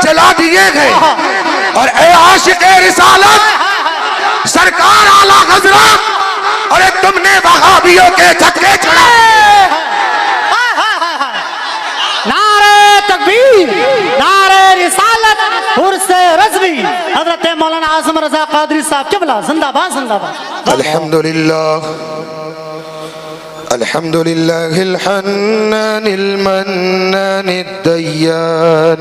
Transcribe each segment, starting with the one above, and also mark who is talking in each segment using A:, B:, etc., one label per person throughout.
A: जला दिए गए। और ए आशिक़े रिसालत, सरकार आला हज़रत, अरे तुमने वहाबियों के छक्के छुड़ाए।
B: नारे तकबीर, नारे रिसालत, उर्से रज़वी, हज़रत मौलाना आज़म रज़ा क़ादरी साहब क़िबला जिंदाबाद जिंदाबाद।
A: अल्हम्दुलिल्लाह अल्हम्दुलिल्लाहिल हन्नानिल मन्नानिद दय्यान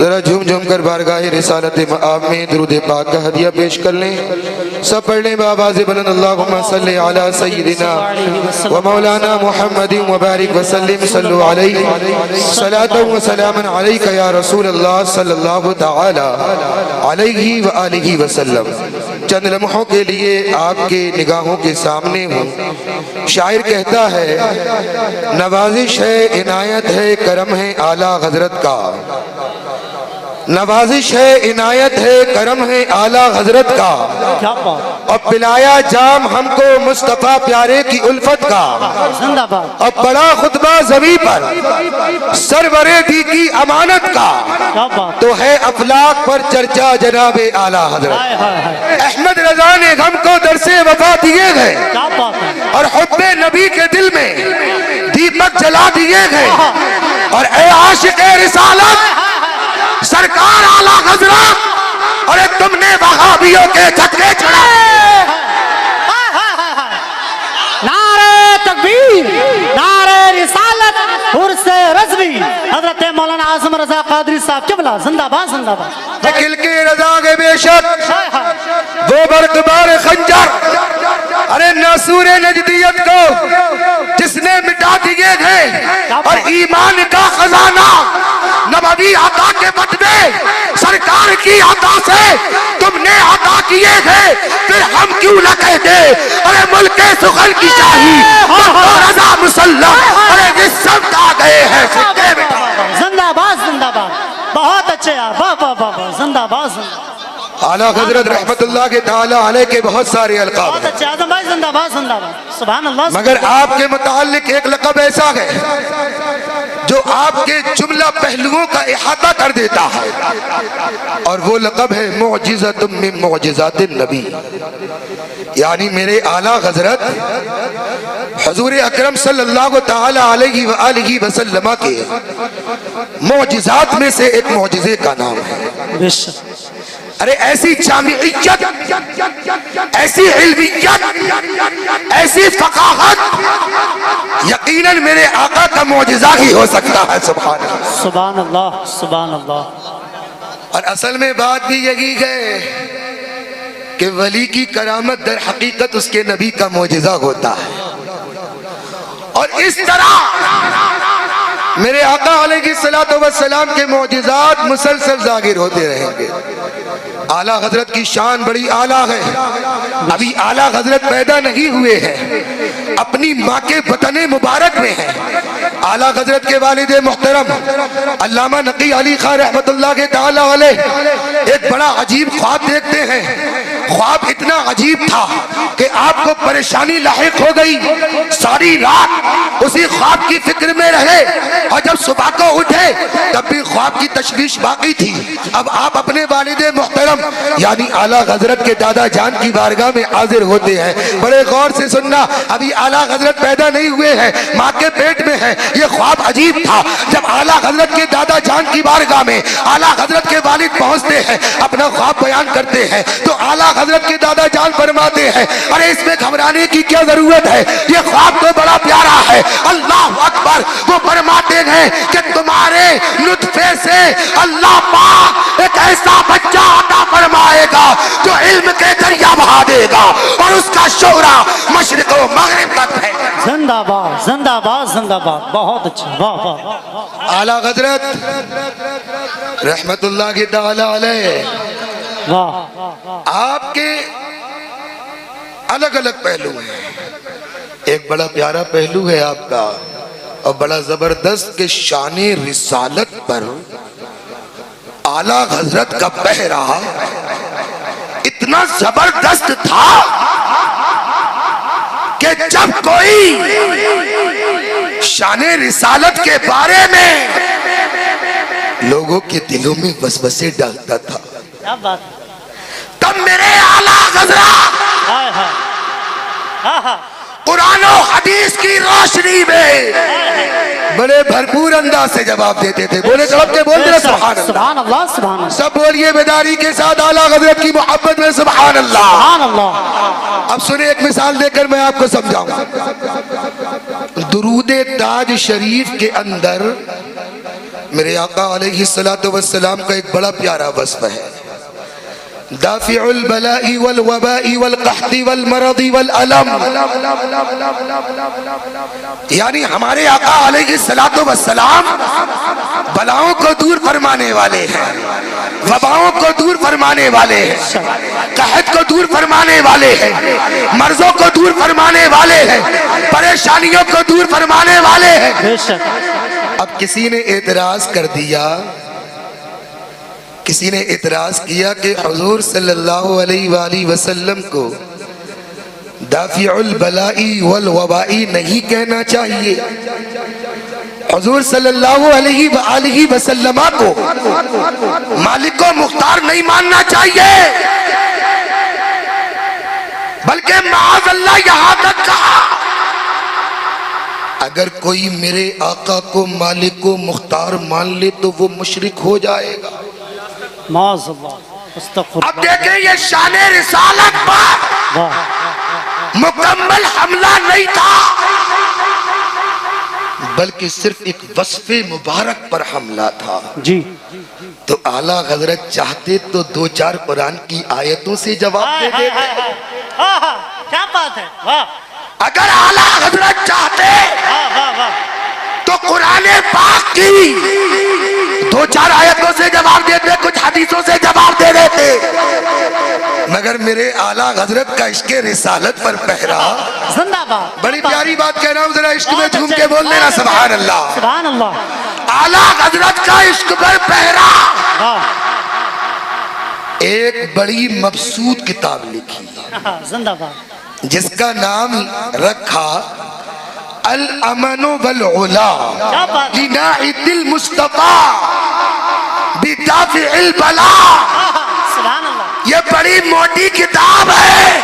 A: जरा झूम झूम कर बारगाह रिसालत मआब में दुरूद पाक का हदिया पेश कर लें। सब पढ़ लें बाबाज़ बुलंद अल्लाहुम्मा सल्ली अला सय्यिदिना व मौलाना मुहम्मदिन व बारिक व सल्लिम सल्लु अलैहि सलातन व सलामन अलैका या रसूल अल्लाह सल्लल्लाहु तआला अलैहि व आलिहि व सल्लम। चंद लम्हों के लिए आपके निगाहों के सामने हूँ। शायर कहता है, नवाजिश है, इनायत है, करम है आला हजरत का। नवाजिश है, इनायत है, करम है आला हजरत का। और पिलाया जाम हमको मुस्तफा प्यारे की उल्फत का। और बड़ा खुतबा जमी पर सरवरे दी की अमानत का। तो है अफलाक पर चर्चा जनाबे आला हजरत। अहमद रजा ने हमको दरसे वफा दिए गए और हुब्बे नबी के दिल में दीपक जला दिए गए। और ए आशिक़े रिसालत, सरकार आला हज़रत, अरे तुमने वहाबियों के छक्के छुड़ाए।
B: नारे तकबीर, नारे रिसालत, उर्से रज़वी, हज़रत मौलाना आज़म रज़ा क़ादरी साहब क़िबला जिंदाबाद जिंदाबाद।
A: दिल के रज़ा के बेशक वो बरकबार खंजर, अरे नासूरे नजदियत को जिसने मिटा दिए गए। और ईमान का खजाना नबवी अता के बदले सरकार की अता से तुमने अता किए गए। फिर हम क्यों न कहते, अरे मुल्के सुखल की शाही रज़ा मुसल्लम, अरे जिस सब आ गए हैं
B: जिंदाबाद जिंदाबाद। बहुत अच्छे यार, वाह वाह वाह, जिंदाबाद जिंदाबाद।
A: आला हजरत रहमतुल्लाह के ताला अलैह के बहुत सारे अलकाब
B: बहुत अच्छे आजम भाई, जिंदाबाद जिंदाबाद, सुभान अल्लाह।
A: मगर आपके मुताल्लिक एक लक़ब ऐसा है जो आपके जुमला पहलुओं का इहाता कर देता है। और वो लक़ब है मुअजिज़तुम मिन मुअजिज़ातिन नबी। यानी मेरे आला हजरत हुज़ूर अकरम सल्लल्लाहु ताला अलैहि व आलिहि वसल्लम के मुअजिज़ात में से एक मुअजिज़े का नाम है। अरे ऐसी जामियत, ऐसी इल्मियत, ऐसी फ़क़ाहत यकीनन मेरे आका का मुअजिज़ा ही हो सकता है। सुभान अल्लाह,
B: सुभान अल्लाह, सुभान अल्लाह।
A: और असल में बात भी यही है कि वली की करामत दर हकीकत उसके नबी का मुअजिज़ा होता है। और इस तरह मेरे आका अलैहिस्सलातु वस्सलाम के मुअजिज़ात मुसलसल ज़ाहिर होते रहेंगे। आला हजरत की शान बड़ी आला है। अभी आला हजरत पैदा नहीं हुए हैं, अपनी माँ के वतन मुबारक में हैं। आला हजरत के वालिद मोहतरम अल्लामा नकी अली खान रहमतुल्लाह के ताला अलैह एक बड़ा अजीब ख्वाब देखते हैं। ख्वाब इतना अजीब था कि आपको परेशानी लाहिक हो गई। सारी रात उसी ख्वाब की फिक्र में रहे और जब सुबह को उठे तब अब भी ख्वाब की तशवीश बाकी थी। अब आप अपने वालिदे मुहतरम यानी आला हजरत के दादा जान की बारगाह में हाजिर होते हैं। बड़े गौर से सुनना, अभी आला हजरत पैदा नहीं हुए हैं, माँ के पेट में है। ये ख्वाब अजीब था। जब आला हजरत के दादा जान की बारगाह में आला हजरत के वालिद पहुंचते हैं, अपना ख्वाब बयान करते हैं, तो आला हजरत के दादा जान फरमाते हैं, अरे इसमें घबराने की क्या जरूरत है, ये ख्वाब तो बड़ा प्यारा है। अल्लाह अकबर। वो फरमाते हैं कि तुम्हारे नुतफे से अल्लाह पाक एक ऐसा बच्चा अता फरमाएगा जो इल्म के दरिया बहा देगा और उसका शोरा मशरिक व मगरिब तक है।
B: जिंदाबाद जिंदाबाद जिंदाबाद। बहुत अच्छा, वाह वाह वाह।
A: आला हजरत रहमतुल्लाह ताला अलैह
B: वाह।
A: आपके अलग अलग पहलू हैं। एक बड़ा प्यारा पहलू है आपका और बड़ा जबरदस्त के शाने रिसालत पर आला हजरत का पहरा इतना जबरदस्त था कि जब कोई शाने रिसालत के बारे में लोगों के दिलों में वसवसे डालता था,
B: क्या बात।
A: तब मेरे आला हजरत
B: हाय हाय। हाँ हाँ।
A: कुरान और हदीस की रोशनी में बड़े भरपूर अंदाज से जवाब देते थे। बोले तड़प के बोल दे सुभान अल्लाह।
B: सुभान अल्लाह सुभान अल्लाह।
A: सब बोलिए बेदारी के साथ आला हजरत की मोहब्बत में सुभान अल्लाह।
B: सुभान अल्लाह।
A: अब सुने, एक मिसाल देकर मैं आपको समझाऊंगा। दुरूद ताज शरीफ के अंदर मेरे आका अलैहिस्सलातु वस्सलाम का एक बड़ा प्यारा वस्फ है, दाफिउल बलाई वल वबाई वल कहती वल मरदी वल अलम। यानी हमारे आका अलैहिस्सलातु वस्सलाम बलाओं को दूर फरमाने वाले हैं, वबाओं को दूर फरमाने वाले हैं, कहत को दूर फरमाने वाले हैं, मर्जों को दूर फरमाने वाले हैं, परेशानियों को दूर फरमाने वाले हैं।
B: बेशक।
A: अब किसी ने एतराज कर दिया, किसी ने इतराज किया कि हुजूर सल्लल्लाहु अलैहि वसल्लम को दाफिउल बलाई वल वबाई नहीं कहना चाहिए, हुजूर सल्लल्लाहु अलैहि वसल्लम को मालिक व मुख्तार नहीं मानना चाहिए, बल्कि माअज़ल्लाह यहाँ तक कहा अगर कोई मेरे आका को मालिक व मुख्तार मान ले तो वो मुशरिक हो जाएगा। अब देखें, ये शाने रिसालत पर मुकम्मल हमला नहीं था, बल्कि सिर्फ एक वस्फे मुबारक पर हमला था।
B: जी।
A: तो आला हजरत चाहते तो दो चार कुरान की आयतों से जवाब दे देते।
B: क्या बात है, वाह।
A: अगर आला हजरत चाहते
B: वाह वाह वाह।
A: तो कुरान पाक की दो चार आयतों से जवाब देते, कुछ हदीसों से जवाब दे देते, मगर मेरे आला हजरत का इश्क़ रिसालत पर पहरा।
B: जिंदाबाद।
A: बड़ी प्यारी बात कह रहा हूँ, जरा इश्क में झूम के बोल देना सुभान अल्लाह।
B: सुभान अल्लाह।
A: आला हजरत का इश्क पर पहरा। एक बड़ी मबसूत किताब लिखी
B: जिंदाबाद,
A: जिसका नाम रखा अल अमनो वल उला लिनाइतिल मुस्तफा बिदाफिल बला।
B: सुभान अल्लाह।
A: ये बड़ी मोटी किताब है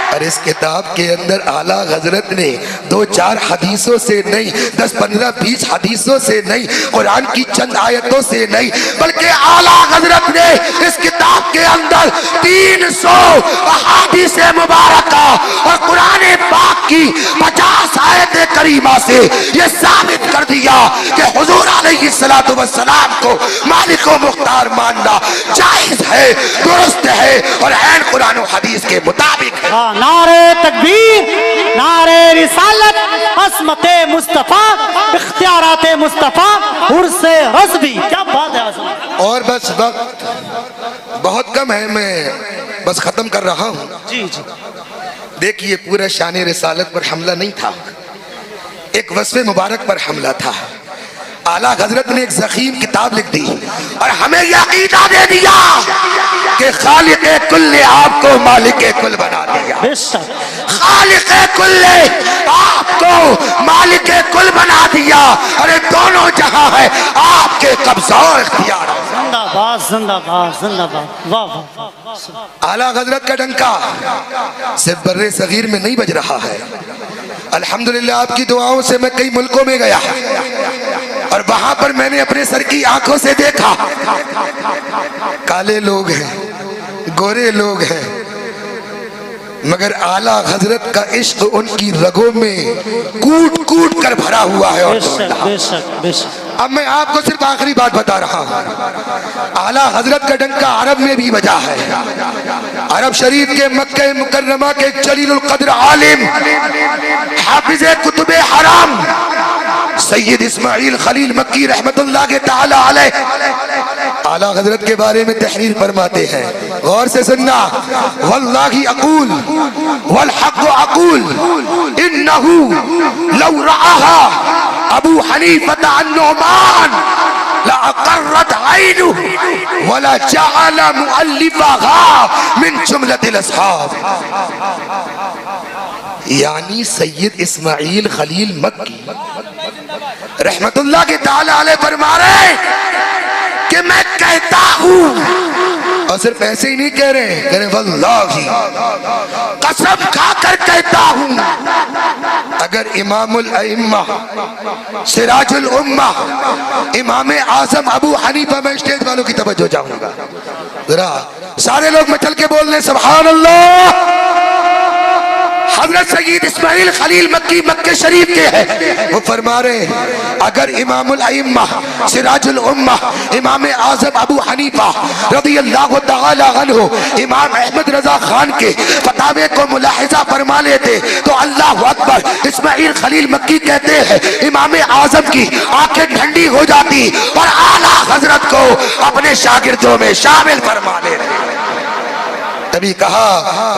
A: और इस किताब के अंदर आला हजरत ने दो चार हदीसों से नहीं, 10 15 20 हदीसों से नहीं, कुरान की चंद आयतों से नहीं, बल्कि आला हजरत ने इस किताब के अंदर 300 अहादीस मुबारका और कुरान पाक की 50 आयत करीमा से ये साबित कर दिया कि हुजूर अलैहिस्सलातु वस्सलाम को मालिक व मुख्तार मानना जायज है, दुरुस्त है और ऐन कुरान और हदीस के मुताबिक है।
B: नारे तकबीर, नारे रिसालत, असमते मुस्तफा, इख्तियाराते मुस्तफा, उर्से रज़वी। क्या बात है।
A: और बस वक्त बहुत कम है, मैं बस खत्म कर रहा हूँ।
B: जी जी।
A: देखिए, पूरा शान रिसालत पर हमला नहीं था, एक वस्फ़े मुबारक पर हमला था। आला हजरत ने एक ज़ख़ीम किताब लिख दी और हमें यह अक़ीदा दे दिया कि खालिक़े कुल ने आपको मालिके कुल बना दिया। खालिक़े कुल ने आपको मालिके कुल बना दिया। अरे दोनों जहां है आपके के कब्जा इख्तियार।
B: जिंदाबाद जिंदाबाद जिंदाबाद, वाह वाह वाह।
A: आला हजरत का डंका सिर्फ बर्रे सगीर में नहीं बज रहा है। अल्हम्दुलिल्लाह आपकी दुआओं से मैं कई मुल्कों में गया और वहां पर मैंने अपने सर की आंखों से देखा, काले लोग हैं, गोरे लोग हैं, मगर आला हजरत का इश्क उनकी रगों में कूट कूट कर भरा हुआ है। और
B: बेशक बेशक बेशक।
A: अब मैं आपको सिर्फ आखिरी बात बता रहा हूँ, आला हजरत का डंका अरब में भी बजा है। अरब शरीफ के मक्के मुकर्रमा के जलीलुल कद्र आलिम हाफिज़े कुतुबे हराम सैयद इस्माइल खलील मक्की रहमतुल्लाह के ताला अलैह आला हजरत के बारे में तहरीर फरमाते हैं, गौर से सुनना। वल्लाही अकूल वल हक़ अकूल इन्नहु लौ रआहा अबू हनीफा अन्नुमान लअक़र्रत ऐनुहु वला जअल मुअल्लिफहा मिन जुमलतिल अस्हाब। यानी सैयद इस्माइल खलील मक्की रहमतुल्लाह के ताला अलैह फरमा रहे कि मैं कहता हूं, और सिर्फ ऐसे ही नहीं कह रहे, कह रहे वल्लाही कसम खाकर कहता हूं, अगर इमामुल अइम्मा सिराजुल उम्मा इमाम आजम अबू हनीफा, मैं स्टेज वालों की तवज्जो चाहूंगा, जरा सारे लोग में चल के बोल रहे सुभान अल्लाह। हजरत सईद इस्माइल खलील मक्की मक्के शरीफ के हैं, वो फरमा रहे अगर इमामुल अइम्मा सिराजुल उम्मा इमाम आजम अबू हनीफा रज़ियल्लाहु तआला अन्हु इमाम अहमद रजा खान के फतावे को मुलाहिजा फरमा लेते तो अल्लाह अकबर इस्माइल खलील मक्की कहते हैं इमाम आजम की आंखें ठंडी हो जाती और आला हजरत को अपने शागिर्दों में शामिल फरमा लेते। तभी कहा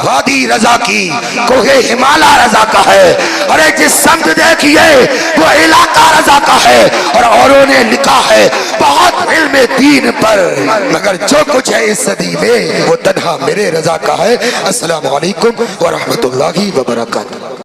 A: वादी रजा की कोहे हिमालय रजा का है, अरे जिस समत देखिए वो इलाका रजा का है, और औरों ने लिखा है बहुत इल्म दीन पर, मगर जो कुछ है इस सदी में वो तन्हा मेरे रजा का है। अस्सलाम वालेकुम व रहमतुल्लाहि व बरकातहू।